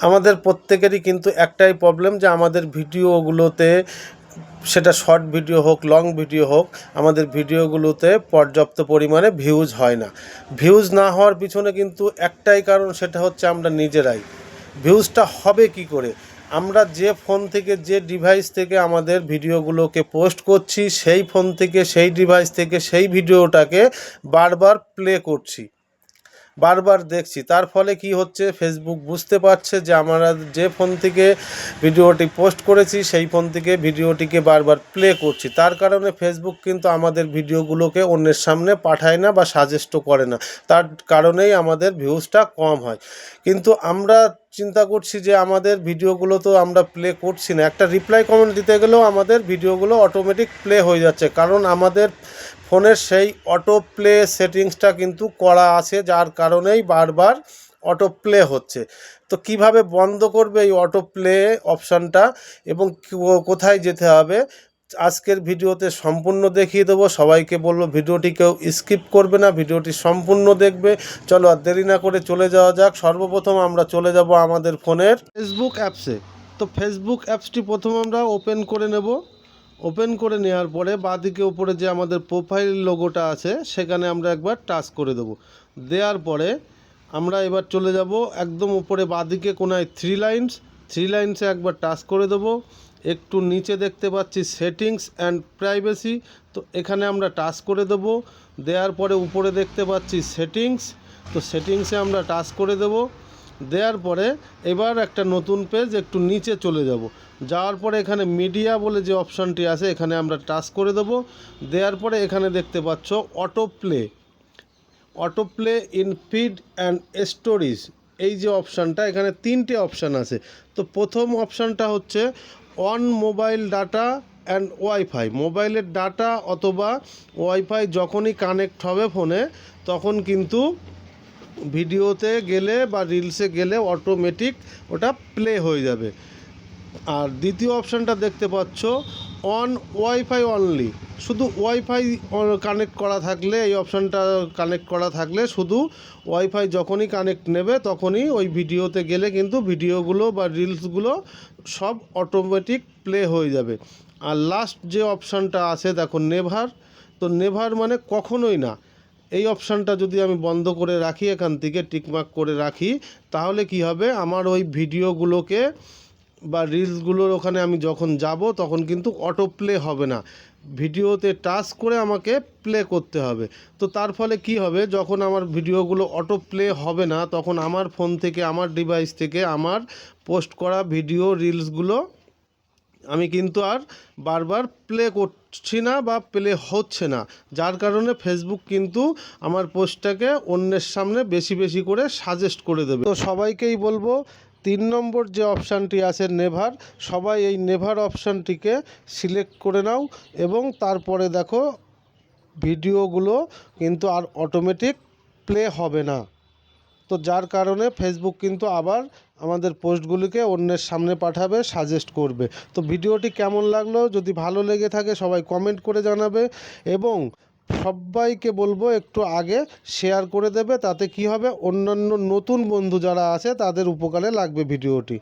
আমাদের প্রত্যেকেরই কিন্তু একটাই প্রবলেম যে আমাদের ভিডিওগুলোতে, সেটা শর্ট ভিডিও হোক লং ভিডিও হোক, আমাদের ভিডিওগুলোতে পর্যাপ্ত পরিমাণে ভিউজ হয় না। ভিউজ না হওয়ার পিছনে কিন্তু একটাই কারণ, সেটা হচ্ছে আমরা নিজেরাই। ভিউজটা হবে কি করে? আমরা যে ফোন থেকে, যে ডিভাইস থেকে আমাদের ভিডিওগুলোকে পোস্ট করছি, সেই ফোন থেকে, সেই ডিভাইস থেকে সেই ভিডিওটাকে বারবার প্লে করছি, বারবার দেখছি। তার ফলে কি হচ্ছে, ফেসবুক বুঝতে পারছে যে আমরা যে ফোন থেকে ভিডিওটি পোস্ট করেছি সেই ফোন থেকে ভিডিওটিকে বারবার প্লে করছি। তার কারণে ফেসবুক কিন্তু আমাদের ভিডিওগুলোকে অন্যের সামনে পাঠায় না বা সাজেস্টও করে না। তার কারণেই আমাদের ভিউজটা কম হয়। কিন্তু আমরা চিন্তা করছি যে আমাদের ভিডিওগুলো তো আমরা প্লে করছি না, একটা রিপ্লাই কমেন্ট দিতে গেলেও আমাদের ভিডিওগুলো অটোমেটিক প্লে হয়ে যাচ্ছে, কারণ আমাদের ফোনের সেই অটো প্লে সেটিংসটা কিন্তু করা আছে, যার কারণেই বারবার অটো প্লে হচ্ছে। তো কিভাবে বন্ধ করবে এই অটো প্লে অপশানটা এবং কোথায় যেতে হবে, আজকের ভিডিওতে সম্পূর্ণ দেখিয়ে দেবো। সবাইকে বলবো ভিডিওটি কেউ স্কিপ করবে না, ভিডিওটি সম্পূর্ণ দেখবে। চলো আর দেরি না করে চলে যাওয়া যাক। সর্বপ্রথম আমরা চলে যাব আমাদের ফোনের ফেসবুক অ্যাপসে। তো ফেসবুক অ্যাপসটি প্রথম আমরা ওপেন করে নেব। ওপেন করে নেওয়ার পরে বাঁদিকে উপরে যে আমাদের প্রোফাইল লোগোটা আছে সেখানে আমরা একবার টাচ করে দেবো। দেওয়ার পরে আমরা এবার চলে যাব একদম উপরে বাঁদিকে কোনায় থ্রি লাইন্সে একবার টাচ করে দেবো। একটু নিচে দেখতে পাচ্ছি সেটিংস অ্যান্ড প্রাইভেসি, তো এখানে আমরা টাচ করে দেবো। দেওয়ার পরে উপরে দেখতে পাচ্ছি সেটিংস, তো সেটিংসে আমরা টাচ করে দেবো। দেওয়ার পরে এবার একটা নতুন পেজ, একটু নিচে চলে যাব। যাওয়ার পরে এখানে মিডিয়া বলে যে অপশানটি আছে এখানে আমরা টাচ করে দেবো। দেওয়ার পরে এখানে দেখতে পাচ্ছ auto play in feed and stories, এই যে অপশানটা, এখানে তিনটে অপশান আছে। তো প্রথম অপশানটা হচ্ছে on mobile data and wifi. মোবাইলের ডাটা অথবা ওয়াইফাই যখনই কানেক্ট হবে ফোনে, তখন কিন্তু ভিডিওতে গেলে বা রিলসে গেলে অটোমেটিক ওটা প্লে হয়ে যাবে। আর দ্বিতীয় অপশানটা দেখতে পাচ্ছ অন ওয়াইফাই অনলি, শুধু ওয়াইফাই কানেক্ট করা থাকলে, এই অপশানটা কানেক্ট করা থাকলে শুধু ওয়াইফাই যখনই কানেক্ট নেবে তখনই ওই ভিডিওতে গেলে কিন্তু ভিডিওগুলো বা রিলসগুলো সব অটোমেটিক প্লে হয়ে যাবে। আর লাস্ট যে অপশানটা আছে দেখো নেভার, তো নেভার মানে কখনোই না। এই অপশানটা যদি আমি বন্ধ করে রাখি, এখান থেকে টিকমার্ক করে রাখি, তাহলে কি হবে, আমার ওই ভিডিওগুলোকে বা রিলসগুলোর ওখানে আমি যখন যাব তখন কিন্তু অটো প্লে হবে না, ভিডিওতে টাচ করে আমাকে প্লে করতে হবে। তো তার ফলে কি হবে, যখন আমার ভিডিওগুলো অটো প্লে হবে না তখন আমার ফোন থেকে, আমার ডিভাইস থেকে আমার পোস্ট করা ভিডিও রিলসগুলো আমি কিন্তু আর বারবার প্লে করছি না বা প্লে হচ্ছে না, যার কারণে ফেসবুক কিন্তু আমার পোস্টটাকে অন্যের সামনে বেশি বেশি করে সাজেস্ট করে দেবে। তো সবাইকেই বলবো 3 নম্বর যে অপশানটি আছে নেভার, সবাই এই নেভার অপশানটিকে সিলেক্ট করে নাও এবং তারপরে দেখো ভিডিওগুলো কিন্তু আর অটোমেটিক প্লে হবে না। তো যার কারণে ফেসবুক কিন্তু আবার আমাদের পোস্টগুলিকে অন্যের সামনে পাঠাবে, সাজেস্ট করবে। তো ভিডিওটি কেমন লাগলো, যদি ভালো লেগে থাকে সবাই কমেন্ট করে জানাবে এবং সবাইকে বলবো একটু আগে শেয়ার করে দেবে, তাতে কি হবে, অন্যান্য নতুন বন্ধু যারা আছে তাদের উপকারে লাগবে ভিডিওটি।